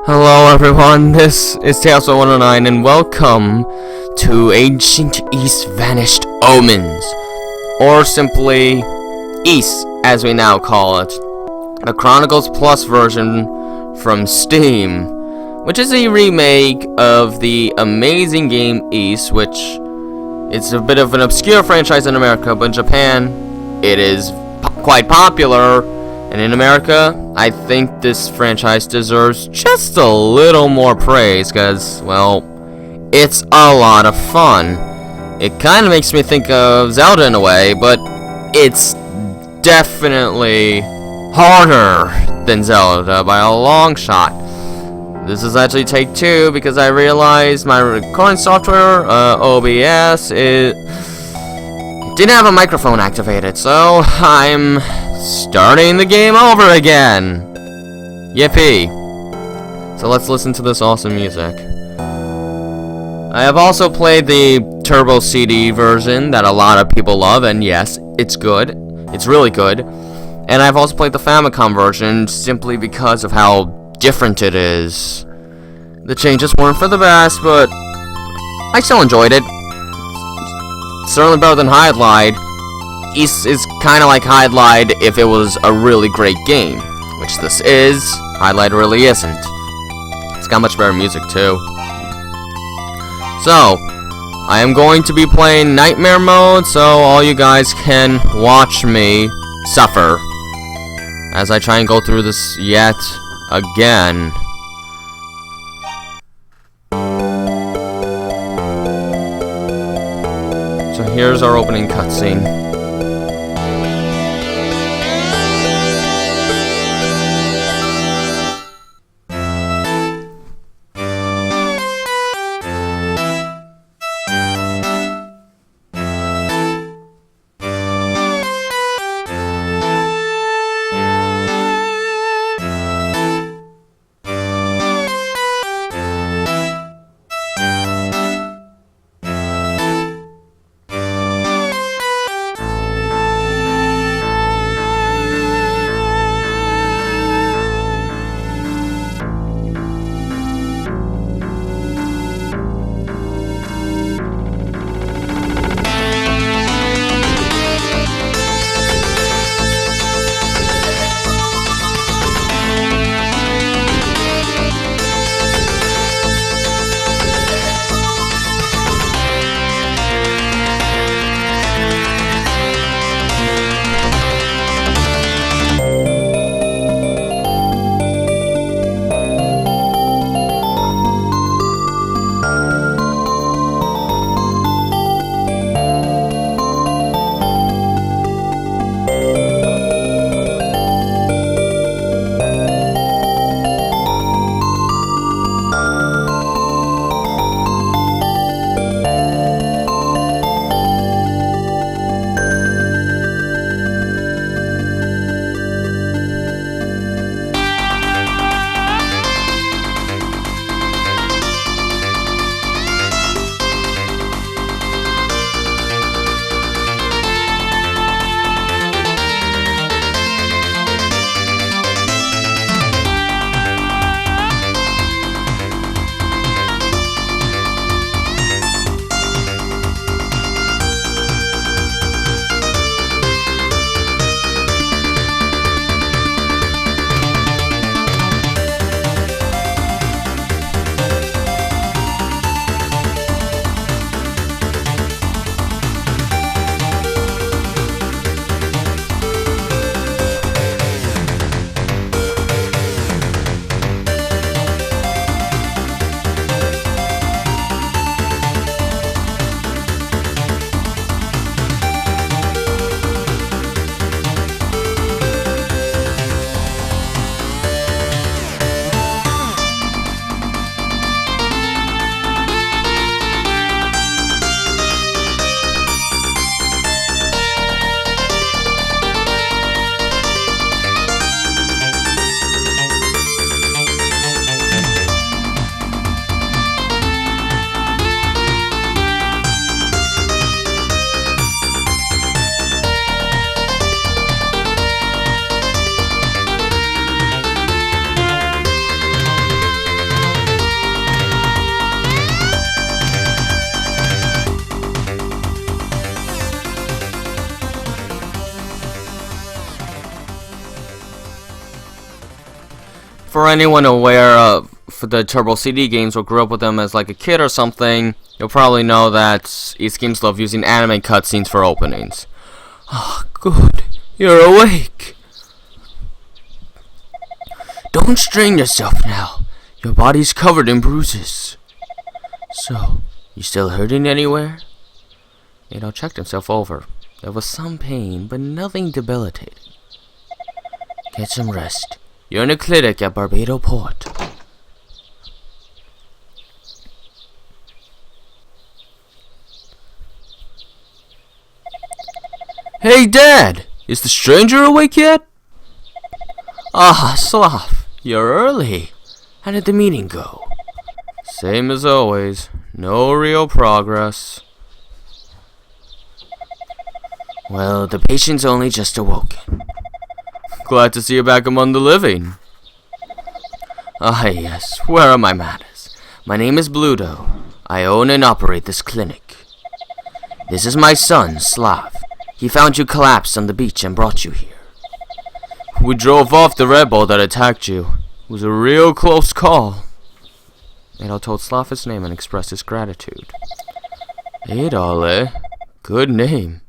Hello everyone, this is Tales109 and welcome to Ancient East Vanished Omens, or simply East as we now call it, a Chronicles Plus version from Steam, which is a remake of the amazing game East, which it's a bit of an obscure franchise in America, but in Japan it is quite popular. And in America, I think this franchise deserves just a little more praise, because, well, it's a lot of fun. It kind of makes me think of Zelda in a way, but it's definitely harder than Zelda by a long shot. This is actually take two, because I realized my recording software, OBS, didn't have a microphone activated, so I'm starting the game over again. Yippee. So let's listen to this awesome music. I have also played the Turbo CD version that a lot of people love, and yes, it's good. It's really good. And I've also played the Famicom version simply because of how different it is. The changes weren't for the best, but I still enjoyed it. Certainly better than Highlight. East is kind of like Highlight if it was a really great game, which this is. Highlight really isn't. It's got much better music too. So, I am going to be playing Nightmare Mode, so all you guys can watch me suffer as I try and go through this yet again. So here's our opening cutscene. For anyone aware of the Turbo CD games or grew up with them as like a kid or something, you'll probably know that East games love using anime cutscenes for openings. Ah, good. You're awake. Don't strain yourself now. Your body's covered in bruises. So, you still hurting anywhere? Adol checked himself over. There was some pain, but nothing debilitating. Get some rest. You're in a clinic at Barbados Port. Hey, Dad! Is the stranger awake yet? Ah, Slav, you're early. How did the meeting go? Same as always. No real progress. Well, the patient's only just awoken. Glad to see you back among the living. Ah, yes. Where are my manners? My name is Bluto. I own and operate this clinic. This is my son, Slav. He found you collapsed on the beach and brought you here. We drove off the rebel that attacked you. It was a real close call. Adol told Slav his name and expressed his gratitude. Adol, eh? Good name.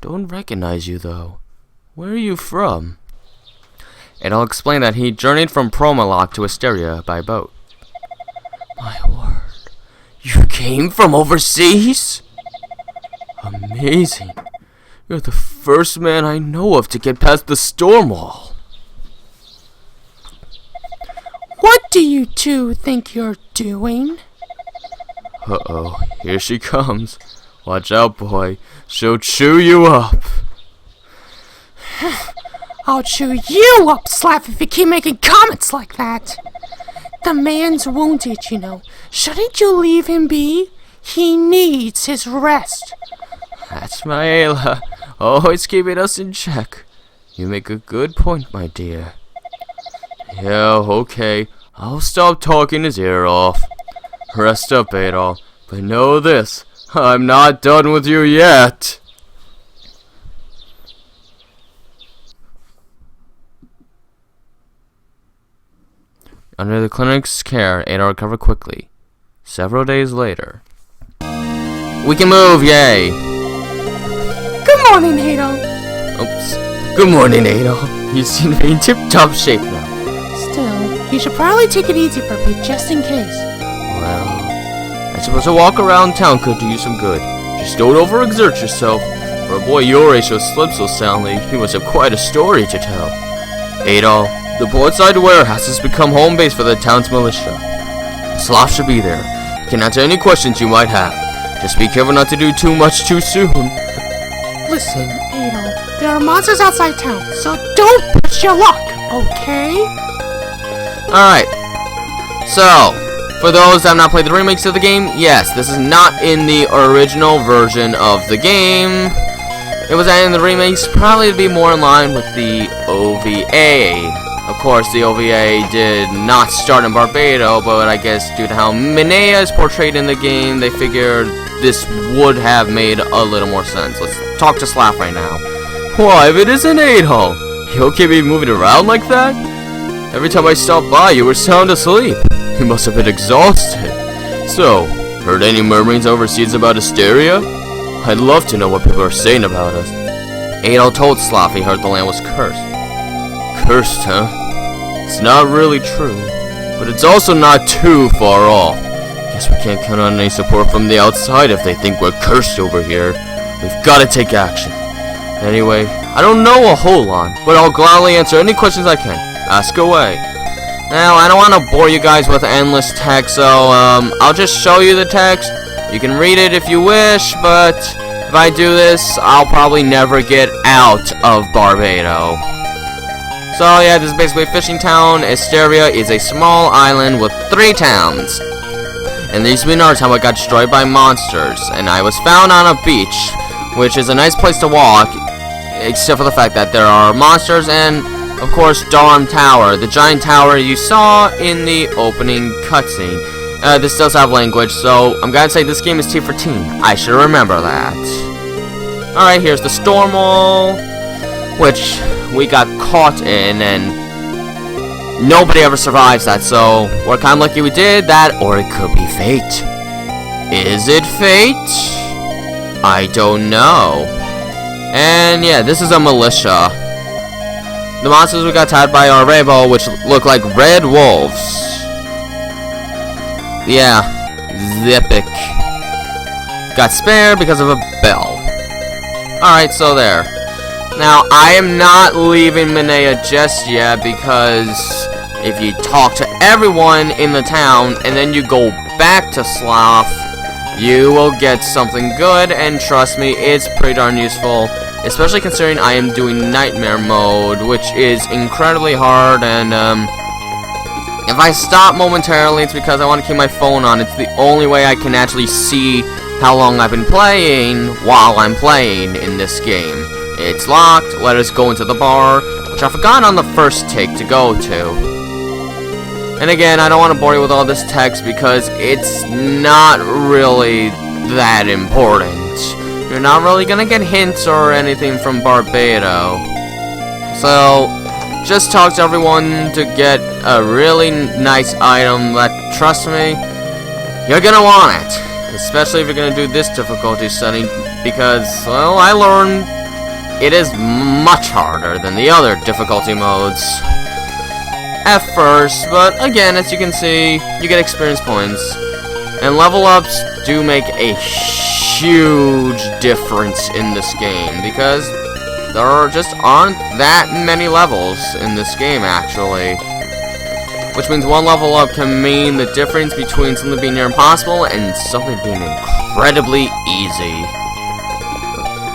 Don't recognize you, though. Where are you from? Adol explained that he journeyed from Promalok to Esteria by boat. My word. You came from overseas? Amazing. You're the first man I know of to get past the Stormwall. What do you two think you're doing? Uh-oh, here she comes. Watch out, boy. She'll chew you up. I'll chew you up, Slav, if you keep making comments like that. The man's wounded, you know. Shouldn't you leave him be? He needs his rest. That's my Ayla. Always keeping us in check. You make a good point, my dear. Yeah, okay. I'll stop talking his ear off. Rest up, Adol. But know this. I'm not done with you yet. Under the clinic's care, Adol recovered quickly. Several days later. We can move, yay! Good morning, Adol. Oops. Good morning, Adol. You seem to be in tip-top shape now. Still, you should probably take it easy for a bit, just in case. Well, I suppose a walk around town could do you some good. Just don't overexert yourself. For a boy your age who slept so soundly, he must have quite a story to tell. Adol, the portside warehouse has become home base for the town's militia. Slav should be there. He can answer any questions you might have. Just be careful not to do too much too soon. Listen, Adol, there are monsters outside town, so don't push your luck, okay? Alright. So, for those that have not played the remakes of the game, yes, this is not in the original version of the game. It was added in the remakes probably to be more in line with the OVA. Of course, the OVA did not start in Barbados, but I guess due to how Minea is portrayed in the game, they figured this would have made a little more sense. Let's talk to Slav right now. Why, if it isn't Adol, you okay be moving around like that? Every time I stopped by, you were sound asleep. You must have been exhausted. So, heard any murmurings overseas about Esteria? I'd love to know what people are saying about us. Adol told Slav he heard the land was cursed. Cursed, huh? It's not really true, but it's also not too far off. Guess we can't count on any support from the outside if they think we're cursed over here. We've got to take action. Anyway, I don't know a whole lot, but I'll gladly answer any questions I can. Ask away. Now, I don't want to bore you guys with endless text, so I'll just show you the text. You can read it if you wish, but if I do this, I'll probably never get out of Barbados. So yeah, this is basically a fishing town. Esteria is a small island with 3 towns. And there used to be another town that got destroyed by monsters, and I was found on a beach, which is a nice place to walk, except for the fact that there are monsters and, of course, Dawn Tower, the giant tower you saw in the opening cutscene. This does have language, so I'm gonna say this game is T for teen. I should remember that. Alright, here's the Stormwall, which we got caught in, and nobody ever survives that, so we're kind of lucky we did that, or it could be fate. Is it fate? I don't know. And yeah, this is a militia. The monsters we got tied by are rainbow, which look like red wolves. Yeah, Zipic. Got spared because of a bell. Alright, so there. Now, I am not leaving Minea just yet, because if you talk to everyone in the town and then you go back to Sloth, you will get something good, and trust me, it's pretty darn useful, especially considering I am doing Nightmare Mode, which is incredibly hard, and if I stop momentarily, it's because I want to keep my phone on. It's the only way I can actually see how long I've been playing while I'm playing in this game. It's locked. Let us go into the bar, which I forgot on the first take to go to. And again, I don't want to bore you with all this text because it's not really that important. You're not really going to get hints or anything from Barbado. So, just talk to everyone to get a really nice item that, trust me, you're going to want it. Especially if you're going to do this difficulty setting, because, well, I learned it is much harder than the other difficulty modes at first, but again, as you can see, you get experience points, and level ups do make a huge difference in this game, because there just aren't that many levels in this game, actually. Which means one level up can mean the difference between something being near impossible and something being incredibly easy.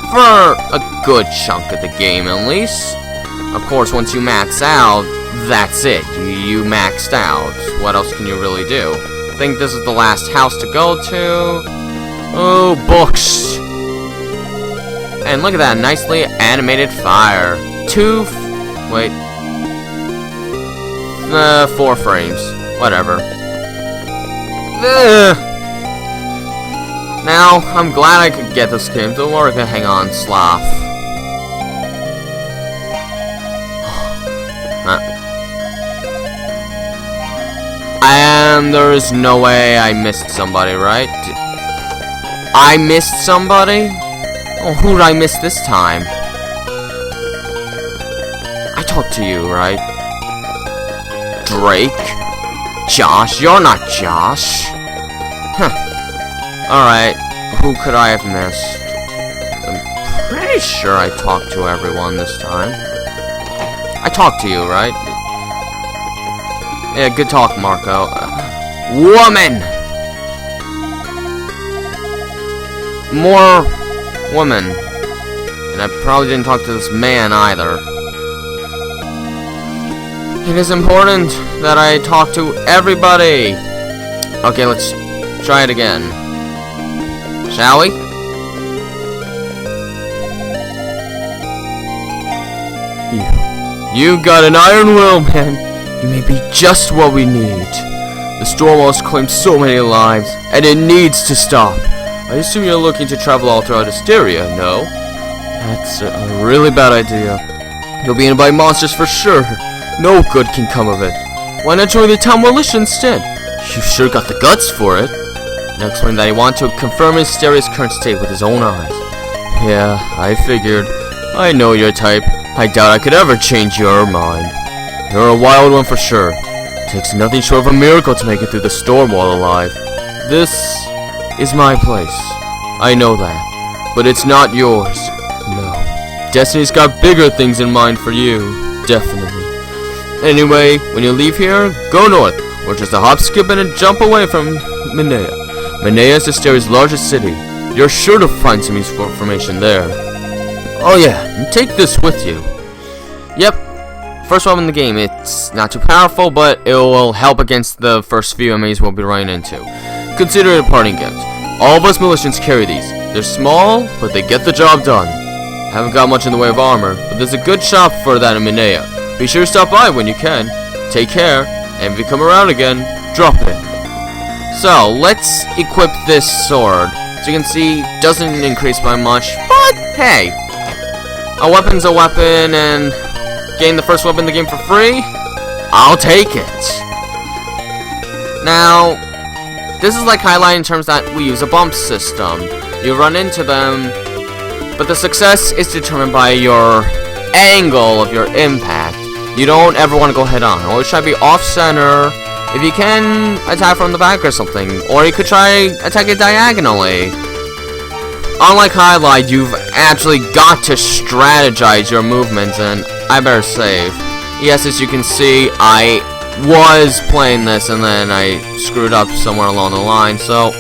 For a good chunk of the game, at least. Of course, once you max out, that's it. You maxed out. What else can you really do? I think this is the last house to go to. Oh, books. And look at that, nicely animated fire. 4 frames. Whatever. Now, I'm glad I could get this game. Don't worry, hang on, Sloth. And there is no way I missed somebody, right? I missed somebody? Oh, who did I miss this time? I talked to you, right? Drake? Josh? You're not Josh. Huh. Alright, who could I have missed? I'm pretty sure I talked to everyone this time. I talked to you, right? Yeah, good talk, Marco. Woman! More woman. And I probably didn't talk to this man either. It is important that I talk to everybody. Okay, let's try it again. Shall we? You got an iron will, man. You may be just what we need. The Stormwall has claimed so many lives, and it needs to stop. I assume you're looking to travel all throughout Esteria, no? That's a really bad idea. You'll be eaten by monsters for sure. No good can come of it. Why not join the town militia instead? You sure got the guts for it. Now explain that he wanted to confirm Esteria's current state with his own eyes. Yeah, I figured. I know your type. I doubt I could ever change your mind. You're a wild one for sure. Takes nothing short of a miracle to make it through the Stormwall alive. This is my place. I know that. But it's not yours. No. Destiny's got bigger things in mind for you. Definitely. Anyway, when you leave here, go north, or just a hop, skip, and a jump away from Minea. Minea is Esteria's largest city. You're sure to find some useful information there. Oh yeah, and take this with you. Yep. First one in the game. It's not too powerful, but it will help against the first few enemies we'll be running into. Consider it a parting gift. All of us militians carry these. They're small, but they get the job done. Haven't got much in the way of armor, but there's a good shop for that in Minea. Be sure to stop by when you can. Take care, and if you come around again, drop it. So, let's equip this sword. As you can see, doesn't increase by much, but hey! A weapon's a weapon, and getting the first weapon in the game for free? I'll take it. Now, this is like highlight in terms that we use a bump system. You run into them, but the success is determined by your angle of your impact. You don't ever want to go head on. Always try to be off center. If you can, attack from the back or something. Or you could try attack it diagonally. Unlike highlight, you've actually got to strategize your movements, and I better save. Yes, as you can see, I was playing this and then I screwed up somewhere along the line. So,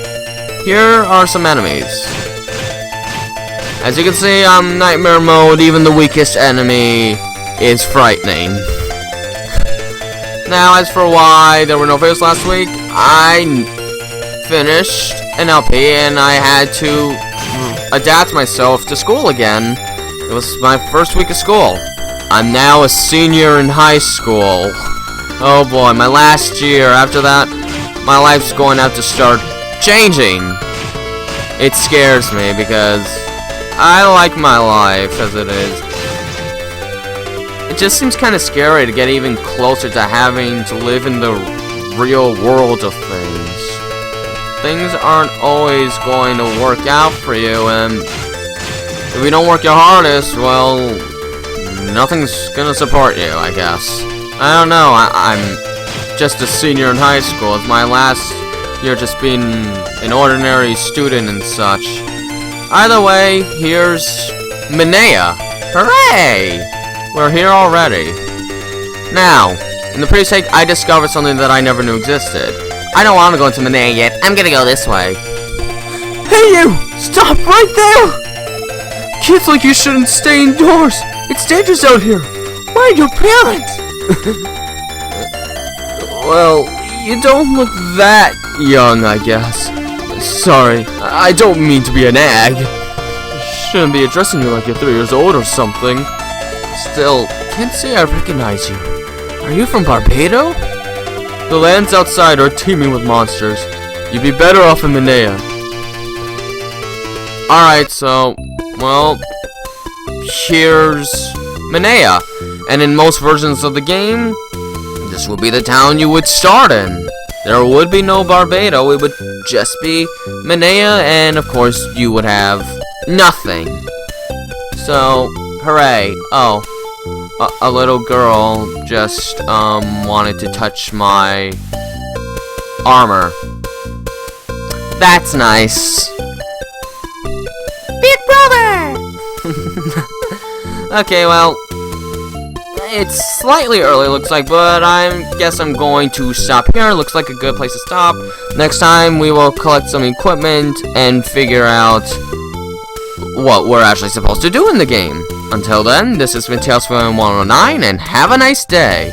here are some enemies. As you can see, I'm nightmare mode. Even the weakest enemy is frightening. Now, as for why there were no videos last week, I finished an LP and I had to adapt myself to school again. It was my first week of school. I'm now a senior in high school. Oh boy, my last year. After that, my life's going to have to start changing. It scares me because I like my life as it is. It just seems kind of scary to get even closer to having to live in the real world of things. Things aren't always going to work out for you, and if you don't work your hardest, well, nothing's gonna support you, I guess. I don't know, I'm just a senior in high school. It's my last year just being an ordinary student and such. Either way, here's Minea. Hooray! We're here already. Now, in the previous take, I discovered something that I never knew existed. I don't want to go into Minea yet. I'm gonna go this way. Hey you! Stop right there! Kids like you shouldn't stay indoors. It's dangerous out here. Where are your parents? Well, you don't look that young, I guess. Sorry, I don't mean to be a nag. Shouldn't be addressing you like you're 3 years old or something. Still, can't say I recognize you. Are you from Barbados? The lands outside are teeming with monsters. You'd be better off in Minea. Alright, so, well, here's Minea. And in most versions of the game, this would be the town you would start in. There would be no Barbados, it would just be Minea, and of course, you would have nothing. So, hooray. Oh, a little girl just, wanted to touch my armor. That's nice. Big brother! Okay, well, it's slightly early, looks like, but I guess I'm going to stop here. Looks like a good place to stop. Next time, we will collect some equipment and figure out what we're actually supposed to do in the game. Until then, this has been Tales from 109, and have a nice day.